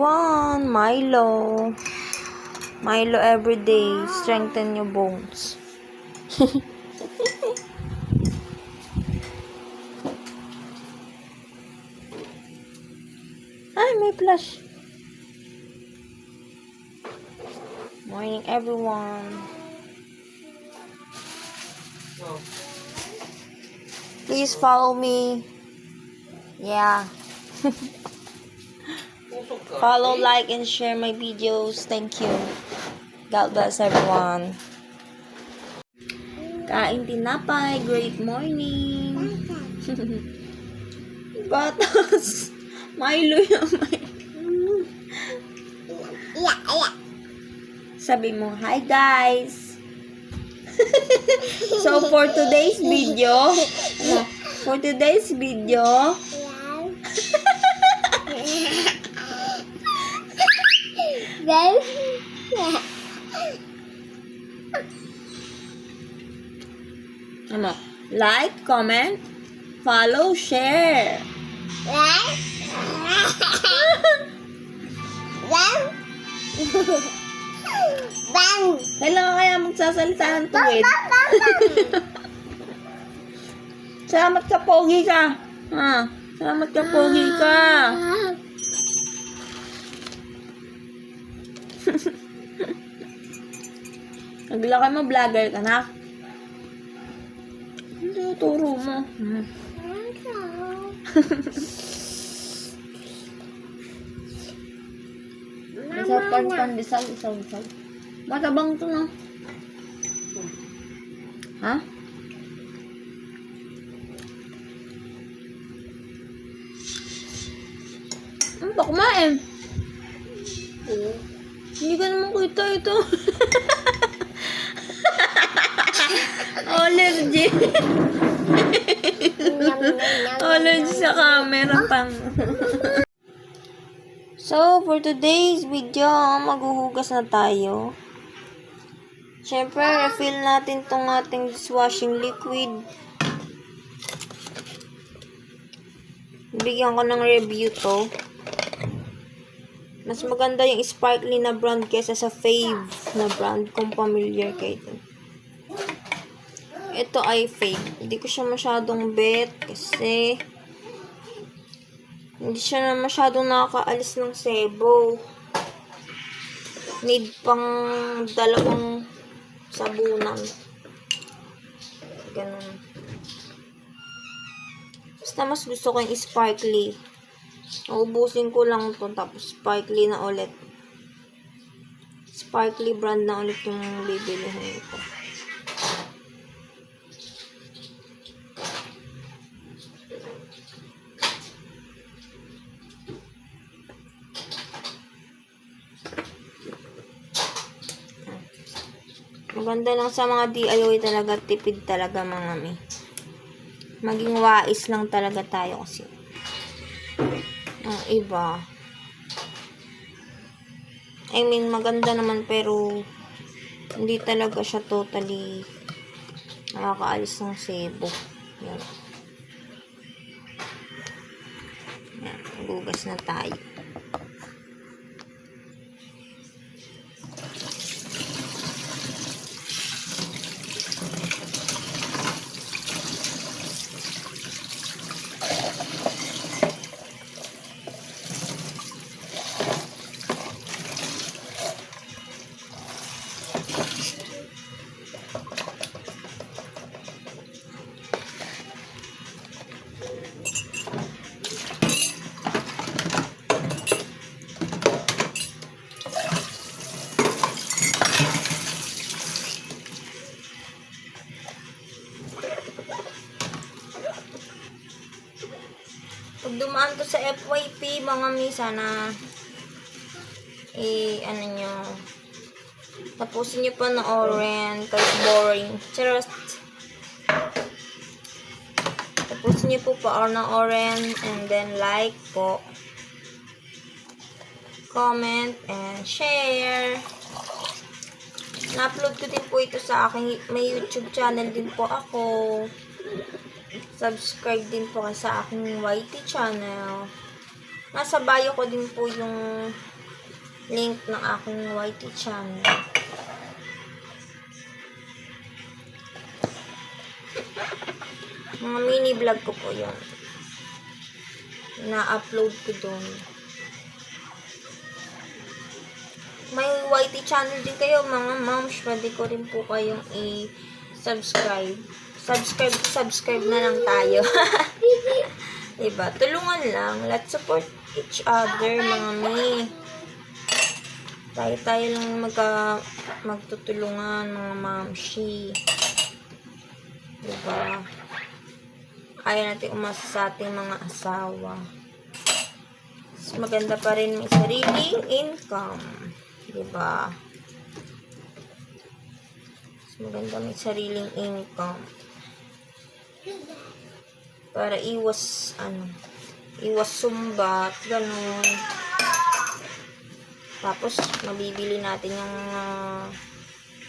everyone! Milo. Milo everyday. Strengthen your bones. Ay, may flash. Morning everyone. Please follow me. Yeah. Follow, like, and share my videos. Thank you. God bless everyone. Kain tinapay. Great morning. Batas. Milo yung Sabi mo, hi guys. So for today's video, like, comment, follow, share. Kailangan kaya magsasalita ng tuwid. Salamat ka, pogi ka. Salamat ka, pogi ka. Naglaki mo, vlogger ka na. Ano turo mo? Isang pandesal. Matabang to na. Ha? Ano ba kumain? Hindi ka naman kita ito. Allergy. Allergy sa camera pang. So, for today's video, maghuhugas na tayo. Siyempre, refill natin tong ating dishwashing liquid. Bigyan ko ng review to. Mas maganda yung sparkly na brand kesa sa Fave na brand kung familiar kayo. Ito ay fake. Hindi ko siya masyadong bet kasi hindi siya na masyadong nakakaalis ng sebo. Need pang dalawang sabunan. Ganun. Basta mas gusto ko yung sparkly. Naubusin ko lang ito tapos sparkly na ulit. Sparkly brand na ulit yung bibilihin ko. Maganda lang sa mga DIY talaga, tipid talaga mga mi. Maging wais lang talaga tayo kasi. Ang iba. I mean, maganda naman pero hindi talaga siya totally nakakaalis ng sebo. Yan. Yan. Gugas na tayo. Pag dumaan to sa FYP, mga mi, sana ano nyo, tapusin nyo pa na oren, kahit boring. Charot. Tapusin nyo po pa na oren, and then like po, comment, and share. Na-upload ko din po ito sa aking, may YouTube channel din po ako. Subscribe din po sa aking YT channel. Nasa bio ko din po yung link ng aking YT channel. Mga mini vlog ko po yun. Na-upload ko doon. May YT channel din kayo, mga moms. Pwede ko rin po kayong i-subscribe. Subscribe na lang tayo. Diba? Tulungan lang. Let's support each other, mga mi. Tayo lang magtutulungan, mga mamshi. Diba? Ayaw natin umasa sa ating mga asawa. Mas maganda pa rin may sariling income. Diba? Mas maganda may sariling income. Para iwas sumbat, ganun. Tapos, mabibili natin yung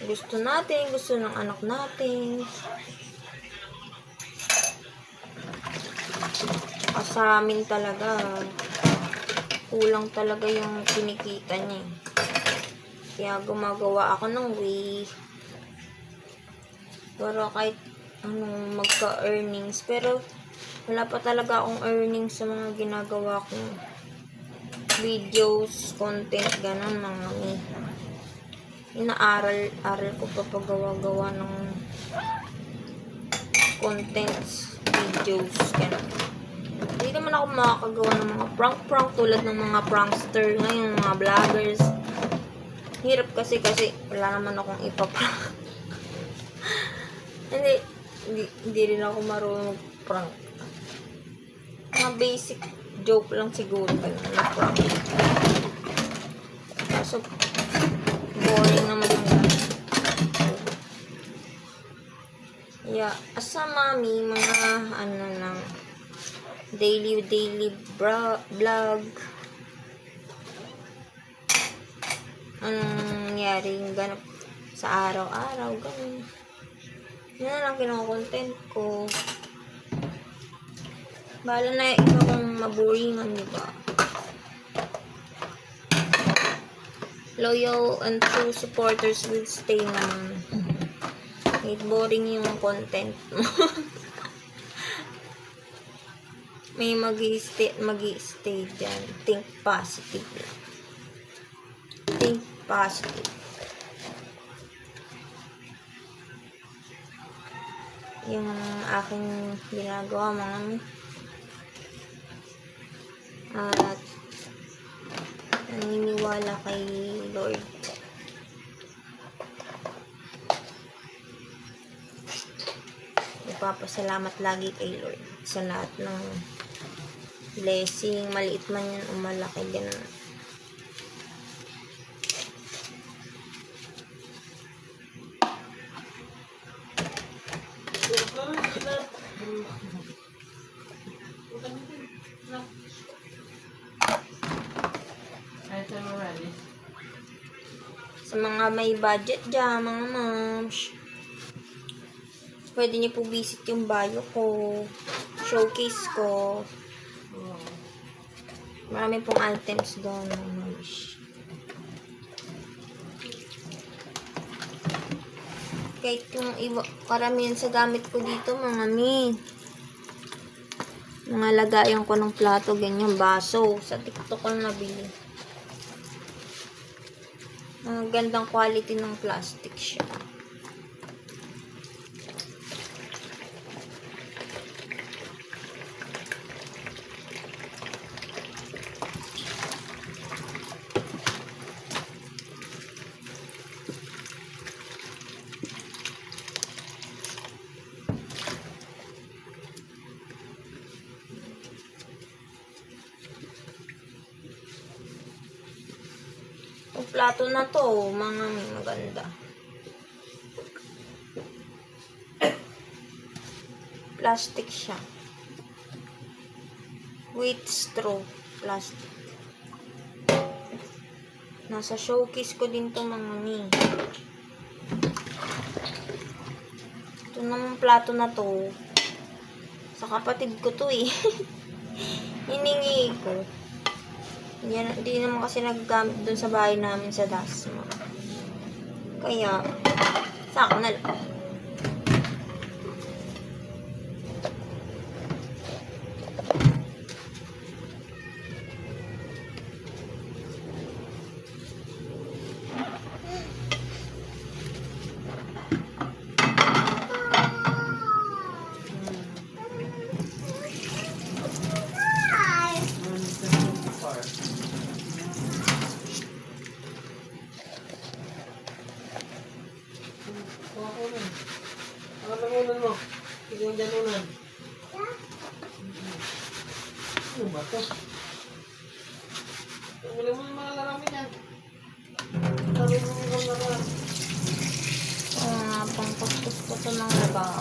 gusto ng anak natin. Sa amin talaga, kulang talaga yung kinikita niya. Kaya gumagawa ako ng way para kahit magka-earnings. Pero wala pa talaga akong earnings sa mga ginagawa kong videos, content, ganun mga inaaral ko pa paggawa-gawa ng contents, videos, ganun. Hindi naman ako makakagawa ng mga prank tulad ng mga prankster ngayon, mga vloggers. Hirap kasi wala naman akong ipaprank. hindi rin ako marunong prank. Mga basic joke lang siguro na prank. Kaso boring naman yung yeah, asa mami, mga ng daily vlog. Anong nangyaring ganap sa araw-araw, ganun. Yan na lang kinokontent ko. Bahala na iba kung maboringan, diba? Loyal and true supporters will stay naman. Kahit boring yung content mo. May mag-i-stay dyan. Think positive. Think positive. Yung aking ginagawa, mga at naniniwala kay Lord. Nagpapasalamat lagi kay Lord sa lahat ng blessing, maliit man yan o malaki, ganun. Sa mga may budget dyan, mga moms, pwede niyo po visit yung bio ko, showcase ko. Marami pong items doon, mga moms. Kahit yung karamihan sa gamit ko dito, mga mga lagayan ko ng plato, ganyan, baso. Sa TikTok ko nabili. Gandang quality ng plastic siya. Yung plato na to, mga maganda. Plastic siya. With straw. Plastic. Nasa showcase ko din to, mga Ito namang plato na to. Sa kapatid ko to eh. Hiningi ko. Hindi naman kasi nagagamit dun sa bahay namin sa Dasma. Kaya, sa akin na lang. Ang langunan mo. Ito yung janunan. Ano ba ito? Tanggalin mo yung mga laramin yan. Sabi mo yung laramin. Oo nga, pang kuskus ko ito ng lababo.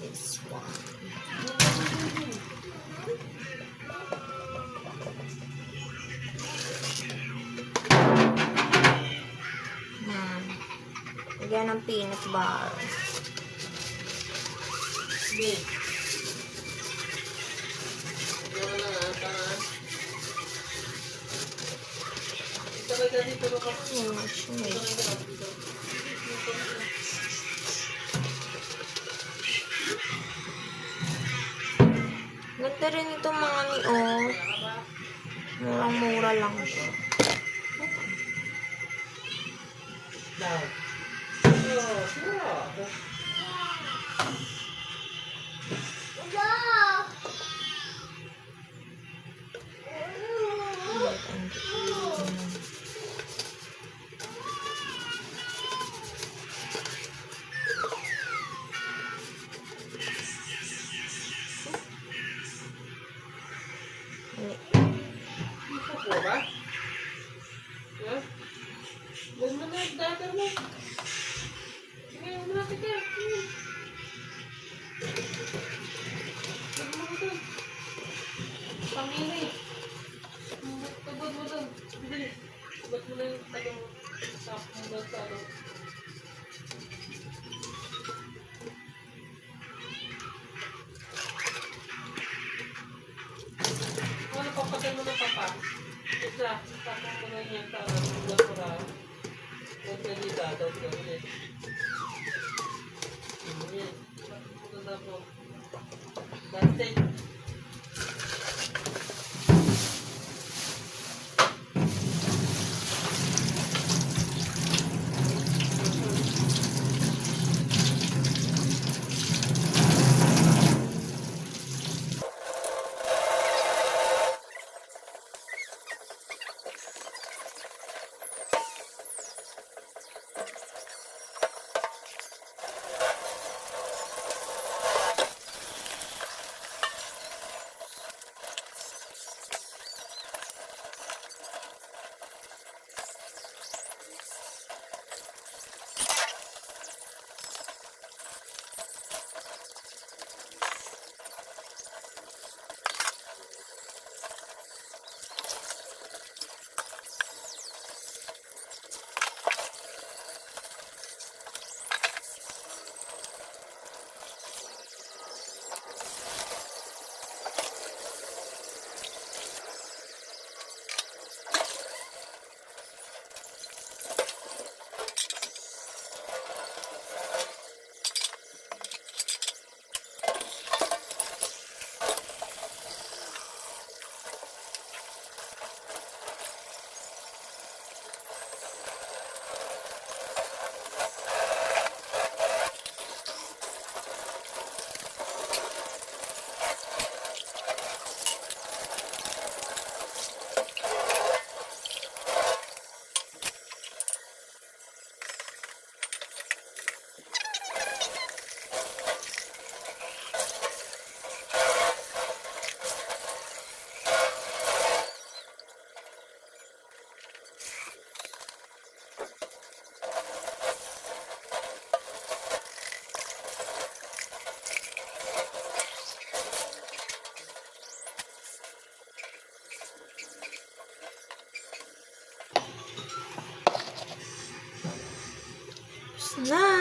This one. Lagyan ng peanut butter. Sige. Yan na nga. Para. Isabay ka dito. Ganda rin ito mga ni-oh. Murang-mura lang siya. Down. Ito po ba? Ha? Huwag mo na yung daughter mo. Na.